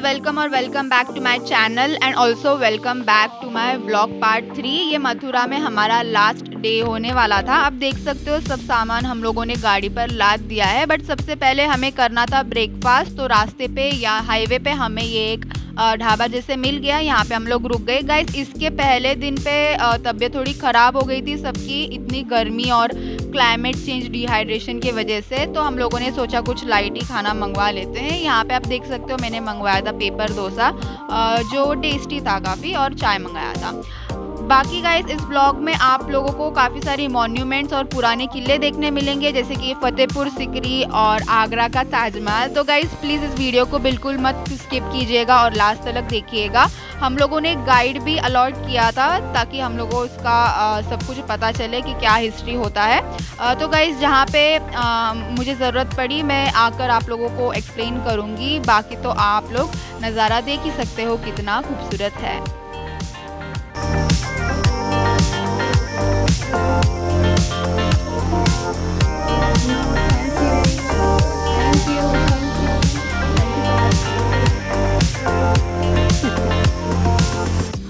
Welcome और welcome back to my channel and also welcome back to my vlog part 3। ये मथुरा में हमारा last day होने वाला था। आप देख सकते हो सब सामान हम लोगों ने गाड़ी पर लाद दिया है, बट सबसे पहले हमें करना था ब्रेकफास्ट। तो रास्ते पे या हाईवे पे हमें ये एक ढाबा जैसे मिल गया, यहाँ पे हम लोग रुक गए। गाइस इसके पहले दिन पे तबीयत थोड़ी ख़राब हो गई थी सबकी, इतनी गर्मी और क्लाइमेट चेंज डिहाइड्रेशन की वजह से। तो हम लोगों ने सोचा कुछ लाइट ही खाना मंगवा लेते हैं। यहाँ पे आप देख सकते हो मैंने मंगवाया था पेपर डोसा जो टेस्टी था काफ़ी, और चाय मंगाया था। बाकी गाइस इस ब्लॉग में आप लोगों को काफ़ी सारी मॉन्यूमेंट्स और पुराने किले देखने मिलेंगे, जैसे कि फतेहपुर सिकरी और आगरा का ताजमहल। तो गाइस प्लीज़ इस वीडियो को बिल्कुल मत स्किप कीजिएगा और लास्ट तक देखिएगा। हम लोगों ने गाइड भी अलॉट किया था ताकि हम लोगों को इसका सब कुछ पता चले कि क्या हिस्ट्री होता है। तो गाइस जहाँ पे मुझे ज़रूरत पड़ी मैं आकर आप लोगों को एक्सप्लेन करूँगी। बाकी तो आप लोग नज़ारा देख ही सकते हो कितना खूबसूरत है।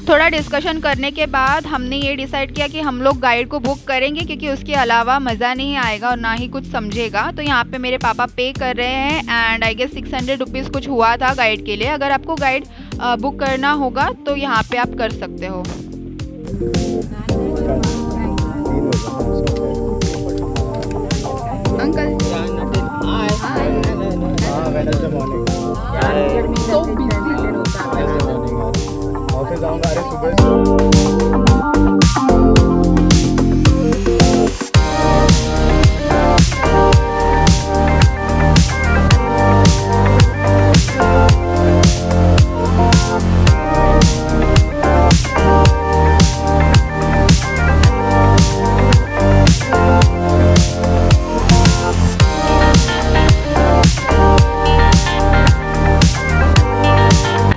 थोड़ा डिस्कशन करने के बाद हमने ये डिसाइड किया कि हम लोग गाइड को बुक करेंगे, क्योंकि उसके अलावा मज़ा नहीं आएगा और ना ही कुछ समझेगा। तो यहाँ पे मेरे पापा पे कर रहे हैं एंड आई गेस 600 रुपीज़ कुछ हुआ था गाइड के लिए। अगर आपको गाइड बुक करना होगा तो यहाँ पे आप कर सकते हो। अंकल ऑफिस जाऊंगा, अरे सुबह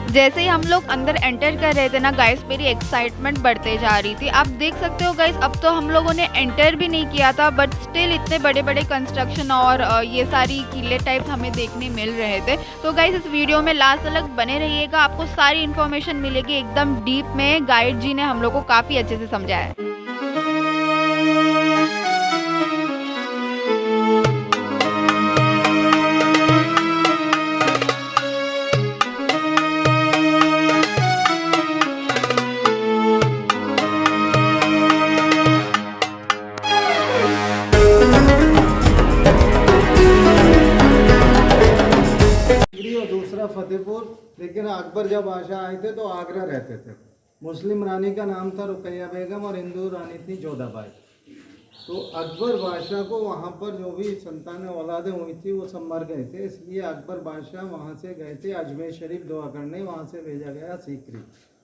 जैसे ही हम लोग अंदर एंटर कर रहे थे ना गाइस, मेरी एक्साइटमेंट बढ़ते जा रही थी। आप देख सकते हो गाइस अब तो हम लोगों ने एंटर भी नहीं किया था, बट स्टिल इतने बड़े बड़े कंस्ट्रक्शन और ये सारी किले टाइप हमें देखने मिल रहे थे। तो गाइस इस वीडियो में लास्ट तक बने रहिएगा, आपको सारी इन्फॉर्मेशन मिलेगी एकदम डीप में। गाइड जी ने हम लोग को काफ़ी अच्छे से समझाया है। दूसरा फतेहपुर। लेकिन अकबर जब बादशाह आए थे तो आगरा रहते थे। मुस्लिम रानी का नाम था रुकैया बेगम और हिंदू रानी थी जोधाबाई। तो अकबर बादशाह को वहाँ पर जो भी संतान औलादें हुई थी वो सब मर गए थे, इसलिए अकबर बादशाह वहाँ से गए थे अजमेर शरीफ दुआ करने। वहाँ से भेजा गया सीकरी।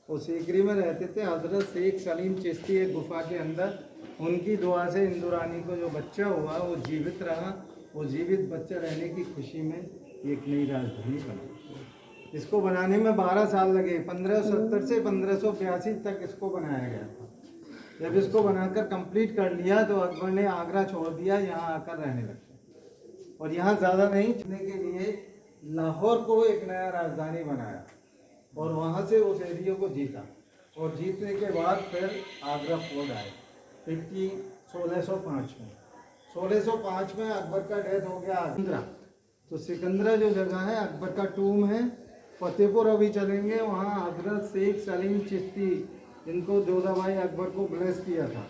वो सीकरी में रहते थे हजरत शेख सलीम चिश्ती एक गुफा के अंदर। उनकी दुआ से हिंदू रानी को जो बच्चा हुआ वो जीवित रहा। वो जीवित बच्चा रहने की खुशी में एक नई राजधानी बनी। इसको बनाने में 12 साल लगे। 1570 से 1582 तक इसको बनाया गया था। जब इसको बनाकर कंप्लीट कर लिया तो अकबर ने आगरा छोड़ दिया, यहाँ आकर रहने लगे। और यहाँ ज़्यादा नहीं चलने के लिए लाहौर को एक नया राजधानी बनाया और वहाँ से उस एरिया को जीता। और जीतने के बाद फिर आगरा फोर्ट आए 1605 में। 1605 में अकबर का डेथ हो गया सिकंदरा। तो सिकंदरा जो जगह है अकबर का टूम है। फतेहपुर अभी चलेंगे, वहाँ हजरत शेख सलीम चिश्ती जिनको जोधाबाई अकबर को ब्लेस किया था,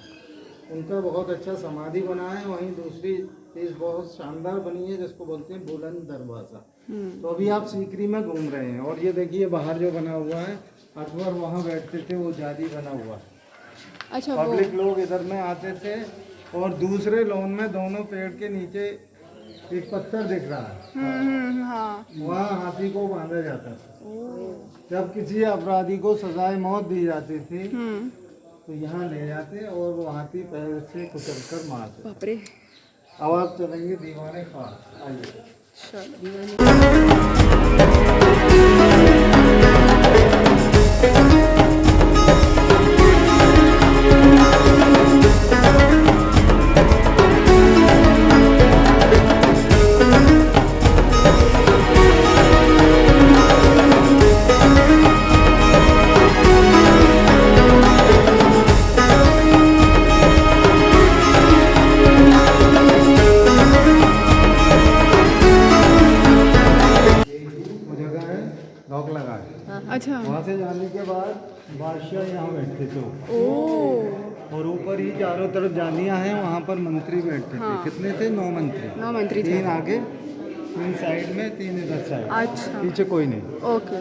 उनका बहुत अच्छा समाधि बना है। वहीं दूसरी चीज़ बहुत शानदार बनी है जिसको बोलते हैं बुलंद दरवाज़ा। तो अभी आप सीकरी में घूम रहे हैं और ये देखिए बाहर जो बना हुआ है अकबर वहाँ बैठते थे, वो जाली बना हुआ है। अच्छा, पब्लिक लोग इधर में आते थे। और दूसरे लॉन में दोनों पेड़ के नीचे एक पत्थर दिख रहा है, हाँ। वहाँ हाथी को बांधा जाता था। जब किसी अपराधी को सजाए मौत दी जाती थी तो यहाँ ले जाते और वो हाथी पैर से कुचलकर मारते। बाप रे। अब आप चलेंगे दीवाने खास। आइए। लोग। ओ और ऊपर ही चारों तरफ जालियां हैं, वहाँ पर मंत्री बैठते थे। कितने थे? 9 मंत्री। 9 मंत्री थे। 3 आगे, 3 साइड में, 3 इधर साइड। अच्छा पीछे कोई नहीं। ओके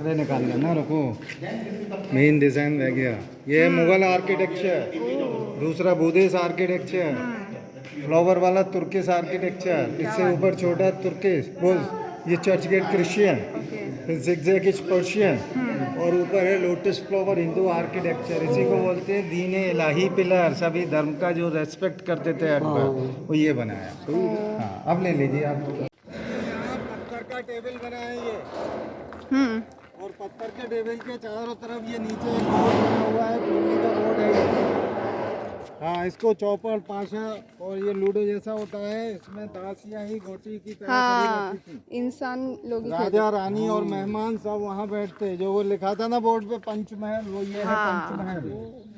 अरे निकाल लेना, रुको। मेन डिजाइन रह गया। ये मुगल आर्किटेक्चर, दूसरा बुद्धिस्ट आर्किटेक्चर, फ्लावर वाला तुर्किश आर्किटेक्चर, इससे ऊपर छोटा तुर्किश, वो ये चर्च गेट क्रिश्चियन, फिर जिगजैग पर्शियन, और ऊपर है लोटस फ्लावर हिंदू आर्किटेक्चर। इसी को बोलते हैं दीन इलाही पिलर। सभी धर्म का जो रेस्पेक्ट करते थे अकबर, वो ये बनाया। हाँ, अब ले लीजिए आप। यहाँ पत्थर का टेबल बना है ये, और पत्थर के टेबल के चारों तरफ ये नीचे एक बोर्ड बना हुआ है, बिजली का बोर्ड है ये। हाँ, इसको चौपड़, पाशा और ये लूडो जैसा होता है, इसमें दासियां ही गोटी की तरह खड़ी रहती थी। इंसान लोग ही राजा रानी और मेहमान सब वहाँ बैठते। जो वो लिखा था ना बोर्ड पे पंचमहल, वो ये है पंचमहल।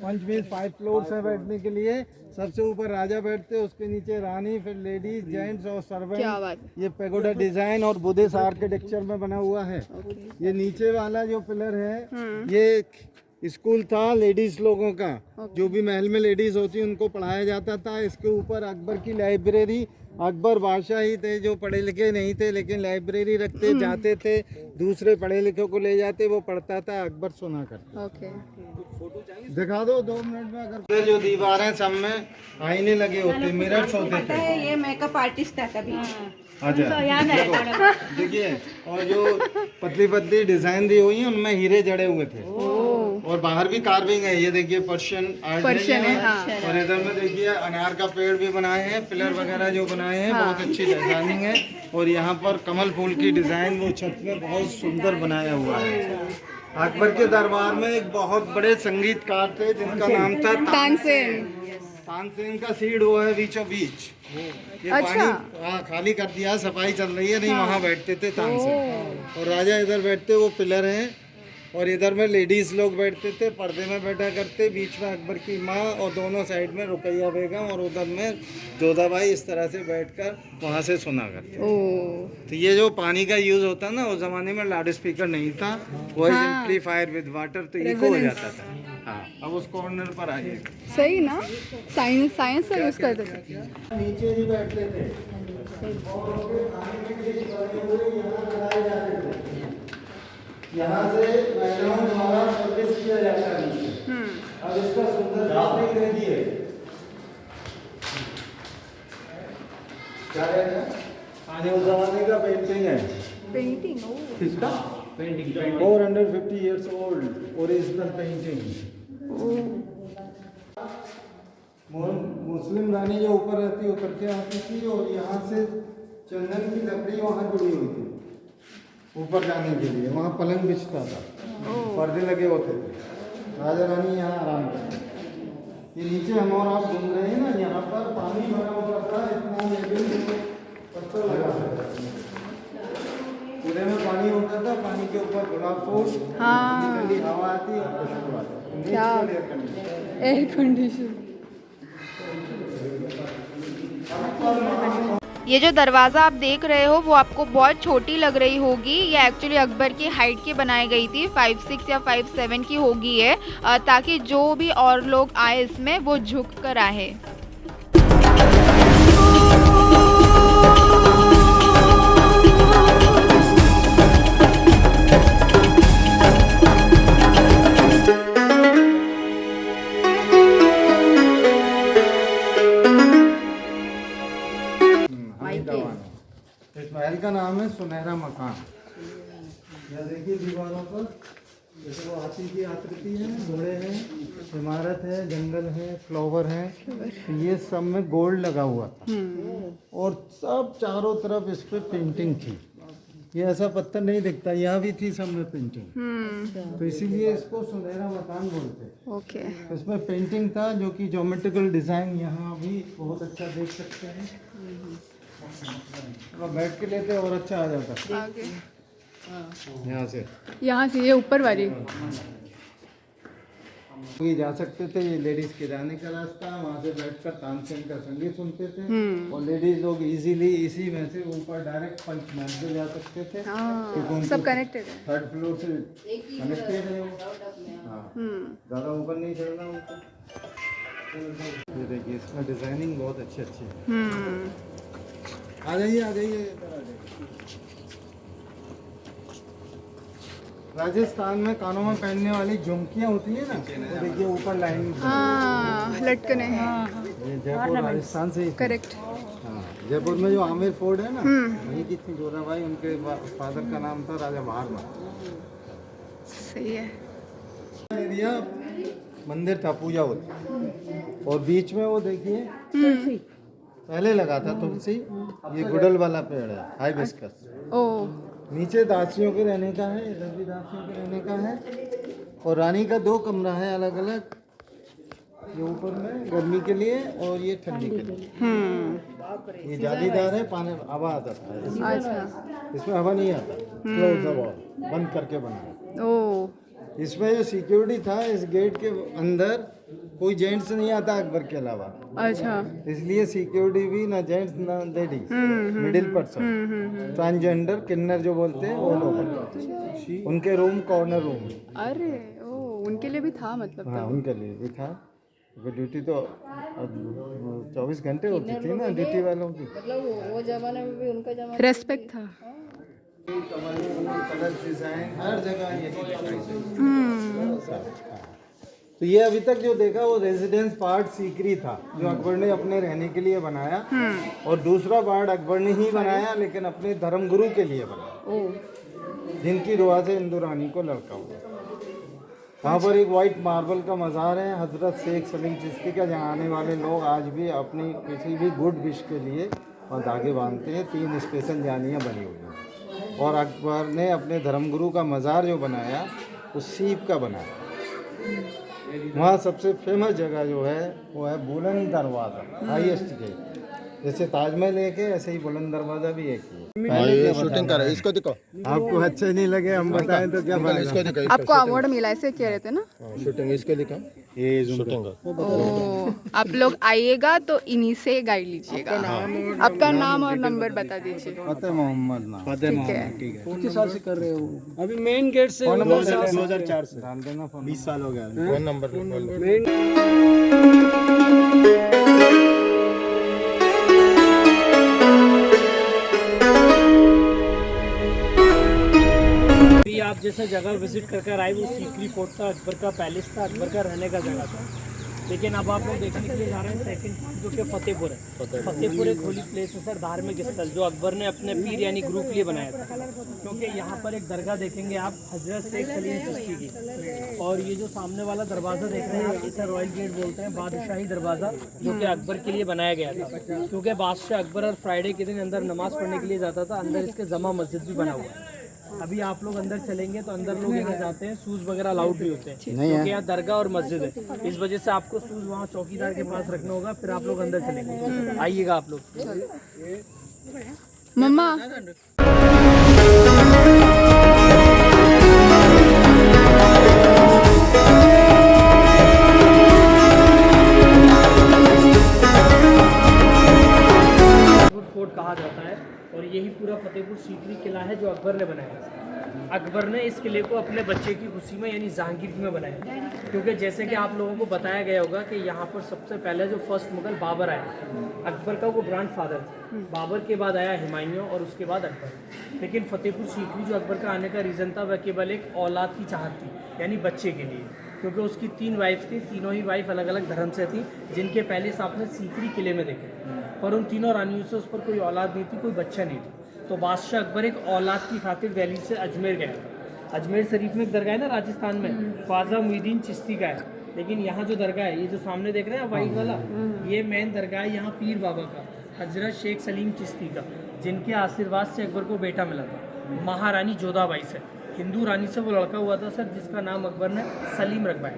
पंच मीन्स 5 फ्लोर्स है बैठने के लिए। सबसे ऊपर राजा बैठते, उसके नीचे रानी, फिर लेडीज, जेंट्स और क्या सर्वेंट। बात। ये पेगोडा डिजाइन और बुद्धिस्ट आर्किटेक्चर में बना हुआ है। ये नीचे वाला जो पिलर है, ये स्कूल था लेडीज लोगों का। जो भी महल में लेडीज होती उनको पढ़ाया जाता था। इसके ऊपर अकबर की लाइब्रेरी, अकबर बादशाह ही थे जो पढ़े लिखे नहीं थे, लेकिन लाइब्रेरी रखते जाते थे, दूसरे पढ़े लिखे को ले जाते, वो पढ़ता था, अकबर सुना करता। ओके दिखा दो 2 मिनट में। अगर जो दीवारें सब में आईने लगे होते, मिरर्स होते थे। ये मेकअप आर्टिस्ट था कभी। अच्छा, देखो, देखिए, और जो पतली पतली डिजाइन दी हुई है उनमें हीरे जड़े हुए थे। और बाहर भी कार्विंग है, ये देखिए पर्शियन आर्ट है। हाँ। और इधर में देखिए अनार का पेड़ भी बनाए हैं, पिलर वगैरह जो बनाए हैं, बहुत अच्छी डिजाइनिंग है। और यहाँ पर कमल फूल की डिजाइन वो छत में बहुत सुंदर बनाया हुआ है। अकबर के दरबार में एक बहुत बड़े संगीतकार थे जिनका नाम था तानसेन। तानसेन का सीड हुआ है बीचों बीच। ये अच्छा। पानी खाली कर दिया, सफाई चल रही है, नहीं वहाँ बैठते थे तानसेन। और राजा इधर बैठते, वो पिलर हैं। और इधर में लेडीज लोग बैठते थे, पर्दे में बैठा करते, बीच में अकबर की माँ और दोनों साइड में रुकैया बेगम, और उधर में जोधाबाई इस तरह से बैठकर वहाँ से सुना करते। तो ये जो पानी का यूज होता ना, उस जमाने में लाउड स्पीकर नहीं था, वो एम्पलीफायर विद वाटर, तो इको हो जाता था। हाँ, अब उस कॉर्नर पर आइए। सही ना, साइंस का यूज करते थे। नीचे ही बैठते थे। यहाँ से महिलाओं द्वारा सर्विस किया जाता है। अब इसका सुंदर पेंटिंग देखिए, क्या है? आज उस जमाने का पेंटिंग है। पेंटिंग किसका? Painting 450 years old original painting. Muslim रानी जो ऊपर रहती उतर के आती थी, और यहाँ से चंदन की लकड़ी वहाँ जुड़ी हुई थी ऊपर जाने के लिए। वहाँ पलंग बिछता था, पर्दे लगे होते थे, राजा रानी यहाँ आराम करते। ये नीचे हम और आप घूम रहे हैं ना, यहाँ पर पानी भरा हुआ था, इतना लेवल पत्थर लगा था, पूरे में पानी होता था। पानी के ऊपर गुलाब फूल, ठंडी हवा आती और खुशबू आती। क्या? Air condition. ये जो दरवाज़ा आप देख रहे हो वो आपको बहुत छोटी लग रही होगी। ये एक्चुअली अकबर की हाइट की बनाई गई थी, 5'6" या 5'7" की होगी ये, ताकि जो भी और लोग आए इसमें वो झुक कर आए। इस महल का नाम है सुनहरा मकान। यह देखिए दीवारों पर, जैसे वो हाथी की आकृति है, घोड़े हैं, इमारत है, जंगल है, फ्लावर है, ये सब में गोल्ड लगा हुआ था। और सब चारों तरफ इस पे पेंटिंग थी। ये ऐसा पत्थर नहीं दिखता, यहाँ भी थी सब में पेंटिंग, तो इसीलिए इसको सुनहरा मकान बोलते हैं। ओके। इसमें पेंटिंग था, जो कि ज्योमेट्रिकल डिजाइन यहाँ भी बहुत अच्छा देख सकते हैं। बैठ के लेते और अच्छा आ जाता आगे यहाँ से। ये ऊपर वाली। ये जा सकते थे, ये लेडीज के जाने का रास्ता, वहाँ से बैठकर तानसेन का संगीत सुनते थे। और लेडीज लोग इजीली इसी में से ऊपर डायरेक्ट पंचमहल पे जा सकते थे, क्योंकि उनकी सब कनेक्टेड है। थर्ड फ्लोर से कनेक्टेड है वो। हाँ, ज़्यादा ऊपर नहीं चढ़ना उनको। ये देखिए, इसमें डिजाइनिंग बहुत अच्छी अच्छी है। आ जाइए आ जाइए, इधर आ जाइए। राजस्थान में कानों में पहनने वाली झुमकियाँ होती है ना, तो देखिए ऊपर लाइन, हाँ लटकने हैं। ये जयपुर राजस्थान से ही थी। करेक्ट। हाँ, जयपुर में जो आमिर फोर्ट है ना, वहीं की थी जोधाबाई। उनके फादर का नाम था राजा बहारमल। सही है। एरिया मंदिर था, पूजा होती, और बीच में वो देखिए पहले लगा था तुलसी। ये गुड़ल वाला पेड़ है, हाइबिस्कस। ओ नीचे दासियों के रहने का है, इधर भी दासियों के रहने का है। और रानी का 2 कमरा है अलग अलग, ये ऊपर में गर्मी के लिए और ये ठंडी के लिए। ये जालीदार है, पानी हवा आता था इसमें। अच्छा। इसमें हवा नहीं आता, क्लोज द वॉल, बंद करके बना है। ओ इसमें जो सिक्योरिटी था, इस गेट के अंदर कोई जेंट्स नहीं आता अकबर के अलावा, अच्छा। इसलिए सिक्योरिटी भी ना जेंट्स ना लेडीज, मिडिल पर्सन, ट्रांसजेंडर, किन्नर जो बोलते हैं वो लोग, उनके रूम कॉर्नर रूम। अरे ओ उनके लिए भी था मतलब। हाँ, उनके लिए भी था। ड्यूटी तो 24 घंटे होती थी ना ड्यूटी वालों की। वो जमाने में भी उनका जमाना रेस्पेक्ट था। कलर डिजाइन हर जगह ये तो ये अभी तक जो देखा वो रेजिडेंस पार्ट सीकरी था, जो अकबर ने अपने रहने के लिए बनाया। और दूसरा पार्ट अकबर ने ही बनाया, लेकिन अपने धर्मगुरु के लिए बनाया, जिनकी दुआ से हिंदू रानी को लड़का हुआ। वहाँ पर एक वाइट मार्बल का मज़ार है हजरत शेख सलीम चिश्ती का, जहाँ आने वाले लोग आज भी अपनी किसी भी गुड विश के लिए और धागे बांधते हैं। 3 स्पेशल जानियाँ बनी हुई हैं। और अकबर ने अपने धर्मगुरु का मज़ार जो बनाया वो सीप का बनाया। वहाँ सबसे फेमस जगह जो है वो है बुलंद दरवाज़ा, हाईएस्ट गेट। जैसे ताजमहल एक है, ऐसे ही बुलंद दरवाज़ा भी एक है। शूटिंग कर रहे हैं, इसको दिखाओ। आपको अच्छे नहीं लगे हम बताएं तो क्या अंकल, इसको दिखाओ। आपको अवार्ड मिला ऐसे कह रहे थे ना। शूटिंग इसको दिखाओ। ये शूटिंग ओ आप लोग आइएगा तो इन्हीं से गाइड लीजिएगा। आपका नाम और नंबर बता दीजिए। फतेह मोहम्मद नाम। ठीक है। ठीक है। कितने साल से कर रहे हो? अभी मेन गेट से 2004 से डाल देना फोन। 20 साल हो गया। फोन नंबर भी आप जैसे जगह विजिट कर आए, वो सीकरी फोर्ट था, अकबर का पैलेस था, अकबर का रहने का जगह था। लेकिन अब आप लोग देखने के लिए जा रहे हैं सेकंड पॉइंट, जो कि फतेहपुर है। फतेहपुर एक होली प्लेस है सर, धार्मिक स्थल, जो अकबर ने अपने पीर यानी गुरु के लिए बनाया था। क्योंकि यहाँ पर एक दरगाह देखेंगे आप हजरत शेख सलीम चिश्ती की। और ये जो सामने वाला दरवाज़ा देख रहे हैं आप, इसे रॉयल गेट बोलते हैं, बादशाही दरवाज़ा, जो कि अकबर के लिए बनाया गया था। क्योंकि बादशाह अकबर और फ्राइडे के दिन अंदर नमाज़ पढ़ने के लिए जाता था। अंदर इसके जमा मस्जिद भी बना हुआ है। अभी आप लोग अंदर चलेंगे तो अंदर लोग यहाँ जाते हैं, शूज़ वगैरह अलाउड नहीं होते हैं, क्योंकि यहाँ दरगाह और मस्जिद है। इस वजह से आपको शूज़ वहाँ चौकीदार के पास रखना होगा, फिर आप लोग अंदर चलेंगे। आइएगा आप लोग। मम्मा फोर्ट कहा जाता है, और यही पूरा फतेहपुर सीकरी किला है जो अकबर ने बनाया। अकबर ने इस किले को अपने बच्चे की खुशी में यानी जहांगीर में बनाया। क्योंकि जैसे कि आप लोगों को बताया गया होगा कि यहाँ पर सबसे पहले जो फर्स्ट मुगल बाबर आया, अकबर का वो ग्रैंडफादर था। बाबर के बाद आया हुमायूं और उसके बाद अकबर। लेकिन फतेहपुर सीकरी जो अकबर का आने का रीज़न था, वह केवल एक औलाद की चाहत थी, यानी बच्चे के लिए। क्योंकि उसकी 3 वाइफ थी, तीनों ही वाइफ अलग अलग धर्म से थी, जिनके पैलेस आपने सीकरी किले में देखे। पर उन तीनों रानियों से उस पर कोई औलाद नहीं थी, कोई बच्चा नहीं था। तो बादशाह अकबर एक औलाद की खातिर दिल्ली से अजमेर गया था। अजमेर शरीफ में एक दरगाह है ना राजस्थान में, ख्वाजा मुईनुद्दीन चिश्ती का है। लेकिन यहाँ जो दरगाह है, ये जो सामने देख रहे हैं वाइट वाला, ये मेन दरगाह है यहाँ पीर बाबा का, हजरत शेख सलीम चिश्ती का, जिनके आशीर्वाद से अकबर को बेटा मिला था महारानी जोधाबाई से। हिंदू रानी से वो लड़का हुआ था सर, जिसका नाम अकबर ने सलीम रखवाया।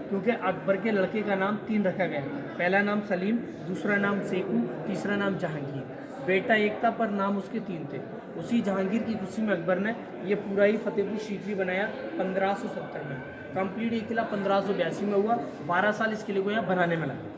क्योंकि अकबर के लड़के का नाम 3 रखा गया, पहला नाम सलीम, दूसरा नाम शेखू, तीसरा नाम जहांगीर। बेटा एक था पर नाम उसके 3 थे। उसी जहांगीर की खुशी में अकबर ने ये पूरा ही फतेहपुर सीकरी बनाया 1570 में। कंप्लीट ये किला 1582 में हुआ। 12 साल इस किले को यहाँ बनाने में लगा।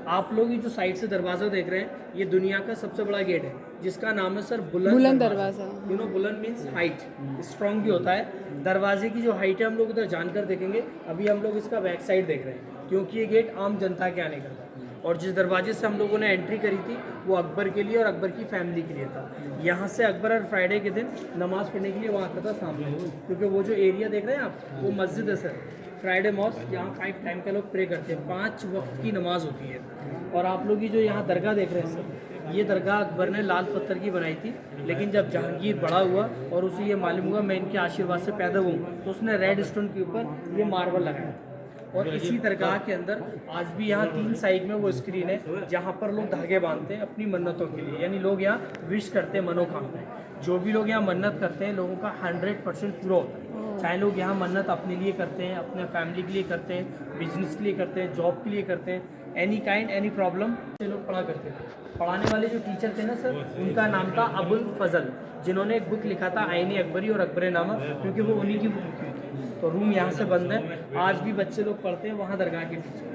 आप लोग ये जो साइड से दरवाज़ा देख रहे हैं, ये दुनिया का सबसे बड़ा गेट है, जिसका नाम है सर बुलंद दरवाज़ा। यू नो बुलंद मीन्स हाइट, स्ट्रॉन्ग भी होता है। दरवाजे की जो हाइट है हम लोग उधर जानकर देखेंगे। अभी हम लोग इसका बैक साइड देख रहे हैं, क्योंकि ये गेट आम जनता के आने का था। और जिस दरवाजे से हम लोगों ने एंट्री करी थी वो अकबर के लिए और अकबर की फैमिली के लिए था। यहाँ से अकबर हर फ्राइडे के दिन नमाज़ पढ़ने के लिए वहाँ आता था सामने, क्योंकि वो जो एरिया देख रहे हैं आप, वो मस्जिद है सर, फ्राइडे मॉस्क। यहाँ 5 टाइम के लोग प्रे करते हैं, 5 वक्त की नमाज होती है। और आप लोग ये जो यहाँ दरगाह देख रहे हैं सर, ये दरगाह अकबर ने लाल पत्थर की बनाई थी, लेकिन जब जहांगीर बड़ा हुआ और उसे ये मालूम हुआ मैं इनके आशीर्वाद से पैदा हुआ, तो उसने रेड स्टोन के ऊपर ये मार्बल लगाया। और इसी दरगाह के अंदर आज भी यहाँ 3 साइड में वो स्क्रीन है, जहाँ पर लोग धागे बांधते हैं अपनी मन्नतों के लिए। यानी लोग यहाँ विश करते हैं मनोकामना। जो भी लोग यहाँ मन्नत करते हैं, लोगों का 100% पूरा होता है। चाहे लोग यहाँ मन्नत अपने लिए करते हैं, अपने फैमिली के लिए करते हैं, बिजनेस के लिए करते हैं, जॉब के लिए करते हैं, एनी काइंड एनी प्रॉब्लम से लोग पढ़ा करते थे। पढ़ाने वाले जो टीचर थे ना सर, उनका नाम था अबुल फजल, जिन्होंने एक बुक लिखा था आईने अकबरी और अकबर नामा, क्योंकि वो उन्हीं की बुक लिखी थी। तो रूम यहाँ से बंद है, आज भी बच्चे लोग पढ़ते हैं वहाँ दरगाह के पीछे।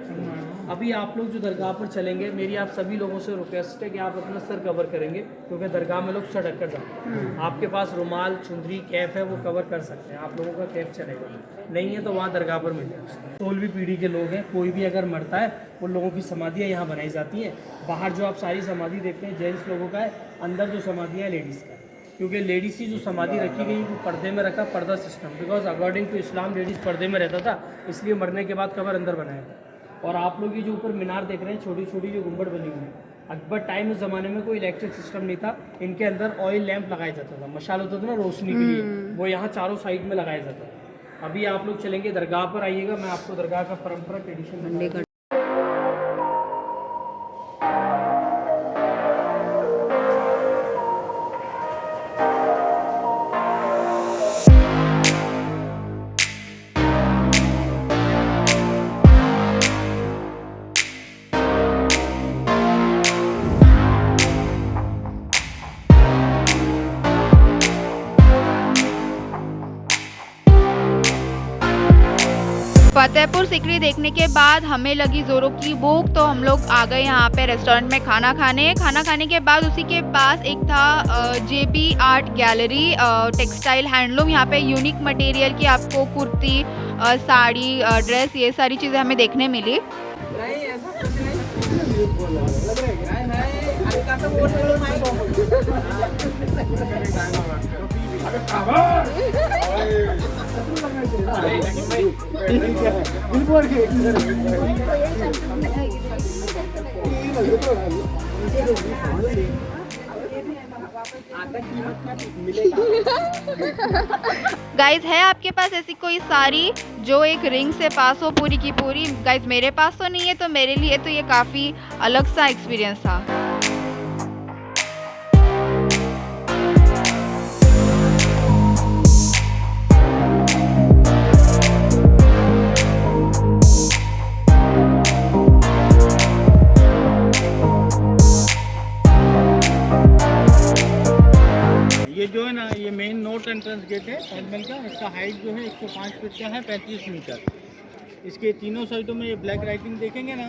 अभी आप लोग जो दरगाह पर चलेंगे, मेरी आप सभी लोगों से रिक्वेस्ट है कि आप अपना सर कवर करेंगे, क्योंकि दरगाह में लोग सड़क कर जाते हैं। आपके पास रुमाल, चुंदरी, कैप है, वो कवर कर सकते हैं। आप लोगों का कैप चलेगा, नहीं है तो वहाँ दरगाह पर मिल जाएगा। 16वीं पीढ़ी के लोग हैं, कोई भी अगर मरता है उन लोगों की समाधियाँ यहाँ बनाई जाती हैं। बाहर जो आप सारी समाधि देखते हैं जेंट्स लोगों का है, अंदर जो समाधियाँ है लेडीज़ का है, क्योंकि लेडीज़ की जो समाधि रखी गई वो पर्दे में रखा, पर्दा system, because according to Islam ladies पर्दे में रहता था, इसलिए मरने के बाद कबर अंदर बनाया था। और आप लोग ये जो ऊपर मीनार देख रहे हैं, छोटी छोटी जो गुंबद बनी हुई है, अकबर टाइम उस ज़माने में कोई इलेक्ट्रिक सिस्टम नहीं था, इनके अंदर ऑयल लैंप लगाया जाता था, मशाल होता था ना रोशनी के लिए, वो यहाँ चारों साइड में लगाया जाता था। अभी आप लोग चलेंगे दरगाह पर, आइएगा, मैं आपको दरगाह का परंपरा ट्रेडिशन। फतेहपुर सीकरी देखने के बाद हमें लगी जोरों की भूख, तो हम लोग आ गए यहाँ पे रेस्टोरेंट में खाना खाने। खाना खाने के बाद उसी के पास एक था JP art gallery, textile handloom. यहाँ पे यूनिक मटेरियल की आपको कुर्ती, साड़ी, ड्रेस, ये सारी चीज़ें हमें देखने मिली। गाइज, है आपके पास ऐसी कोई साड़ी जो एक रिंग से पास हो पूरी की पूरी? गाइज मेरे पास तो नहीं है, तो मेरे लिए तो ये काफ़ी अलग सा एक्सपीरियंस था। ये जो है ना, ये मेन नॉर्थ एंट्रेंस गेट है ताजमहल का। इसका हाइट जो है 105 फीट का है, 35 मीटर। इसके तीनों साइडों में ये ब्लैक राइटिंग देखेंगे ना,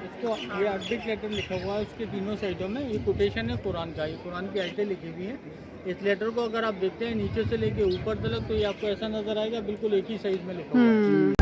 इसको ये अरबिक लेटर लिखा हुआ है उसके तीनों साइडों में। ये कोटेशन है कुरान का, ये कुरान की आयतें लिखी हुई हैं। इस लेटर को अगर आप देखते हैं नीचे से लेके ऊपर तक, तो ये आपको ऐसा नजर आएगा बिल्कुल एक ही साइज में लिखा हुआ है।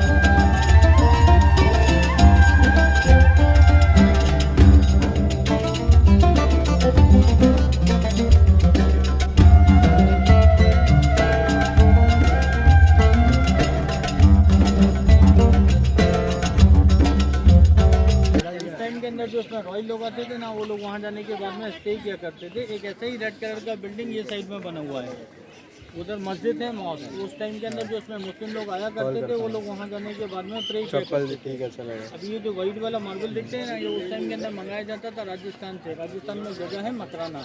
जो उसमें रॉयल लोग आते थे ना, वो लोग वहाँ जाने के बाद में स्टे किया करते थे। एक ऐसे ही रेड कलर का बिल्डिंग ये साइड में बना हुआ है, उधर मस्जिद है, मॉस्क। उस टाइम के अंदर जो उसमें मुस्लिम लोग आया करते थे, वो लोग वहाँ जाने के बाद में प्रे करते थे। अभी ये जो वाइट वाला मार्बल दिखते हैं ना, ये उस टाइम के अंदर मंगाया जाता था राजस्थान से। राजस्थान में जगह है मकराना,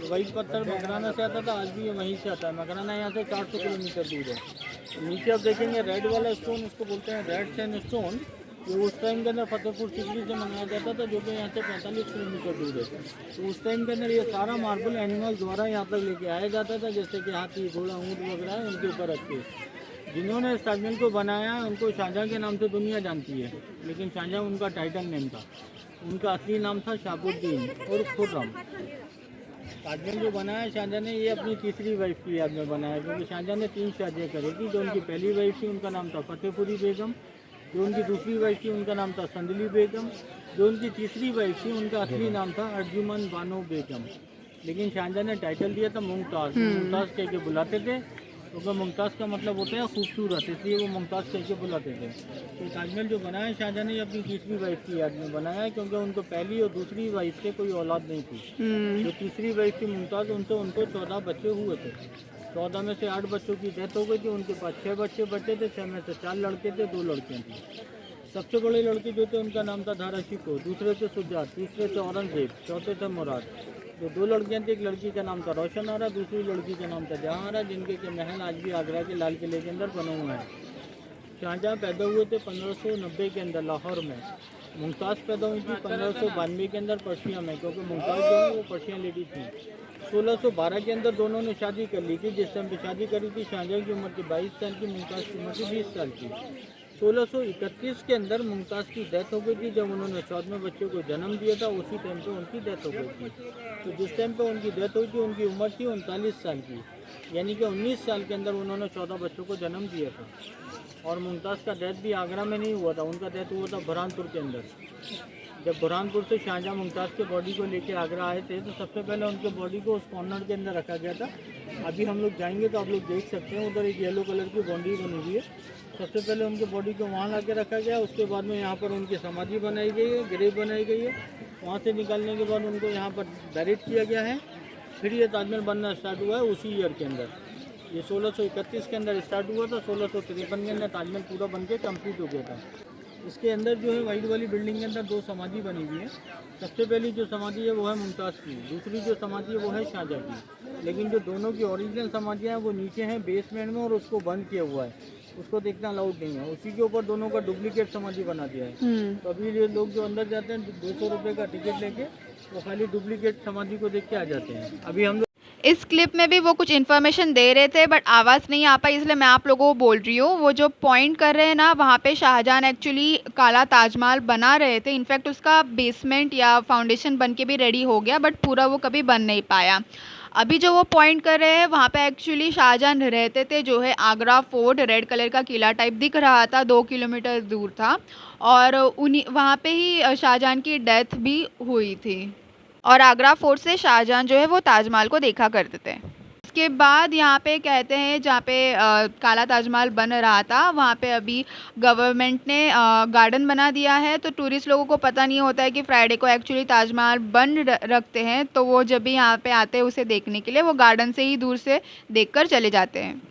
वाइट पत्थर मकराना से आता था, आज भी ये वहीं से आता है। मकराना यहाँ से 400 किलोमीटर दूर है। नीचे आप देखेंगे रेड वाला स्टोन, उसको बोलते हैं रेड सैंड स्टोन। ये उस टाइम के अंदर फतेहपुर सीकरी से मंगाया जाता था, जो कि यहाँ से 45 किलोमीटर दूर है। तो उस टाइम के अंदर ये सारा मार्बल एनिमल द्वारा यहाँ तक लेके आया जाता था, जैसे कि हाथी, घोड़ा, ऊँट वगैरह है, उनके ऊपर रख के। जिन्होंने इस ताजमहल को बनाया उनको शाहजहाँ के नाम से दुनिया जानती है, लेकिन शाहजहाँ उनका टाइटल नेम था। उनका असली नाम था शहाबुद्दीन और खुर्रम। ताजमहल जो बनाया शाहजहाँ ने, ये अपनी तीसरी वाइफ की याद में बनाया, क्योंकि शाहजहाँ ने 3 शादियाँ करी थी। जो उनकी पहली वाइफ थी उनका नाम था फतेहपुरी बेगम, जो उनकी दूसरी वाइफ थी उनका नाम था संदली बेगम, जो उनकी तीसरी वाइफ थी उनका असली नाम था अर्जुमन बानो बेगम। लेकिन शाहजहाँ ने टाइटल दिया था मुमताज़। मुमताज़ कह के बुलाते थे, क्योंकि मुमताज़ का मतलब होता है खूबसूरत, इसलिए वो मुमताज़ कह के बुलाते थे। तो ताजमहल जो बनाया शाहजहाँ ने अपनी तीसरी वाइफ की याद में बनाया, क्योंकि उनको पहली और दूसरी वाइफ से कोई औलाद नहीं थी। जो तीसरी वाइफ थी मुमताज़, उनसे उनको 14 बच्चे हुए थे। 14 में से 8 बच्चों की डेथ हो गई थी। उनके पास 6 बच्चे बचे थे, 6 में से 4 लड़के थे, 2 लड़कियाँ थी। सबसे बड़े लड़के जो थे उनका नाम था धारा शिकोह, दूसरे थे सुजात, तीसरे थे औरंगजेब, चौथे थे मुराद। जो 2 लड़कियाँ थी, एक लड़की का नाम था रोशन आरा, दूसरी लड़की का नाम था जहाँ आरा, जिनके के महल आज भी आगरा के लाल किले के अंदर बने हुए हैं। शाहजहाँ पैदा हुए थे 1590 के अंदर लाहौर में। मुमताज़ पैदा हुई थी 1592 के अंदर पर्शिया में, क्योंकि मुमताज़ जो है वो पर्शियन लेडी थी। 1612 के अंदर दोनों ने शादी कर ली थी। जिस टाइम पे शादी करी थी शाहजहाँ की उम्र थी 22 साल की, मुमताज़ की उम्र थी 20 साल की। 1631 के अंदर मुमताज़ की डेथ हो गई थी। जब उन्होंने 14वें बच्चे को जन्म दिया था, उसी टाइम पे उनकी डेथ हो गई थी। तो जिस टाइम पे उनकी डेथ हुई थी उनकी उम्र थी 39 साल की, यानी कि 19 साल के अंदर उन्होंने 14 बच्चों को जन्म दिया था। और मुमताज़ का डेथ भी आगरा में नहीं हुआ था, उनका डेथ हुआ था बुरहानपुर के अंदर। जब बुरहानपुर से शाहजहाँ मुमताज़ के बॉडी को लेके आगरा आए थे, तो सबसे पहले उनके बॉडी को उस कॉर्नर के अंदर रखा गया था। अभी हम लोग जाएंगे तो आप लोग देख सकते हैं, उधर एक येलो कलर की बाउंड्री बनी हुई है। सबसे पहले उनके बॉडी को वहाँ ला के रखा गया। उसके बाद में यहाँ पर उनकी समाधि बनाई गई है, ग्रेव बनाई गई है। वहाँ से निकालने के बाद उनको यहाँ पर बैरिड किया गया है। फिर ये ताजमहल बनना स्टार्ट हुआ है उसी ईयर के अंदर। ये 1631 के अंदर स्टार्ट हुआ था, 1653 के अंदर ताजमहल पूरा बन के कम्प्लीट हो गया था। इसके अंदर जो है वाइट वाली बिल्डिंग के अंदर 2 समाधि बनी हुई है। सबसे पहली जो समाधि है वो है मुमताज़ की, दूसरी जो समाधि है वो है शाहजहाँ की। लेकिन जो दोनों की ओरिजिनल समाधियाँ हैं वो नीचे हैं बेसमेंट में, और उसको बंद किया हुआ है, उसको देखना अलाउड नहीं है। उसी के ऊपर दोनों का डुप्लीकेट समाधि बना दिया है। तो अभी ये लोग जो अंदर जाते हैं 200 रुपये का टिकट लेके, वो खाली डुप्लीकेट समाधि को देख के आ जाते हैं। अभी हम इस क्लिप में भी वो कुछ इन्फॉर्मेशन दे रहे थे, बट आवाज़ नहीं आ पाई, इसलिए मैं आप लोगों को बोल रही हूँ। वो जो पॉइंट कर रहे हैं ना, वहाँ पे शाहजहाँ एक्चुअली काला ताजमहल बना रहे थे। इनफैक्ट उसका बेसमेंट या फाउंडेशन बन के भी रेडी हो गया, बट पूरा वो कभी बन नहीं पाया। अभी जो वो पॉइंट कर रहे हैं, वहाँ पे एक्चुअली शाहजहाँ रहते थे, जो है आगरा फोर्ट, रेड कलर का किला टाइप दिख रहा था, 2 किलोमीटर दूर था। और उन्हीं वहाँ पे ही शाहजहाँ की डेथ भी हुई थी। और आगरा फोर्ट से शाहजहाँ जो है वो ताजमहल को देखा करते थे। इसके बाद यहाँ पे कहते हैं जहाँ पे काला ताजमहल बन रहा था, वहाँ पे अभी गवर्नमेंट ने गार्डन बना दिया है। तो टूरिस्ट लोगों को पता नहीं होता है कि फ्राइडे को एक्चुअली ताजमहल बंद रखते हैं, तो वो जब भी यहाँ पे आते हैं उसे देखने के लिए, वो गार्डन से ही दूर से देखकर चले जाते हैं।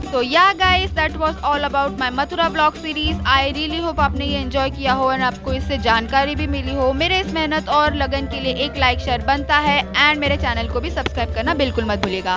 तो या guys, that was all about my Mathura blog series. I really hope आपने ये एंजॉय किया हो और आपको इससे जानकारी भी मिली हो। मेरे इस मेहनत और लगन के लिए एक लाइक शेयर बनता है, एंड मेरे चैनल को भी सब्सक्राइब करना बिल्कुल मत भूलिएगा।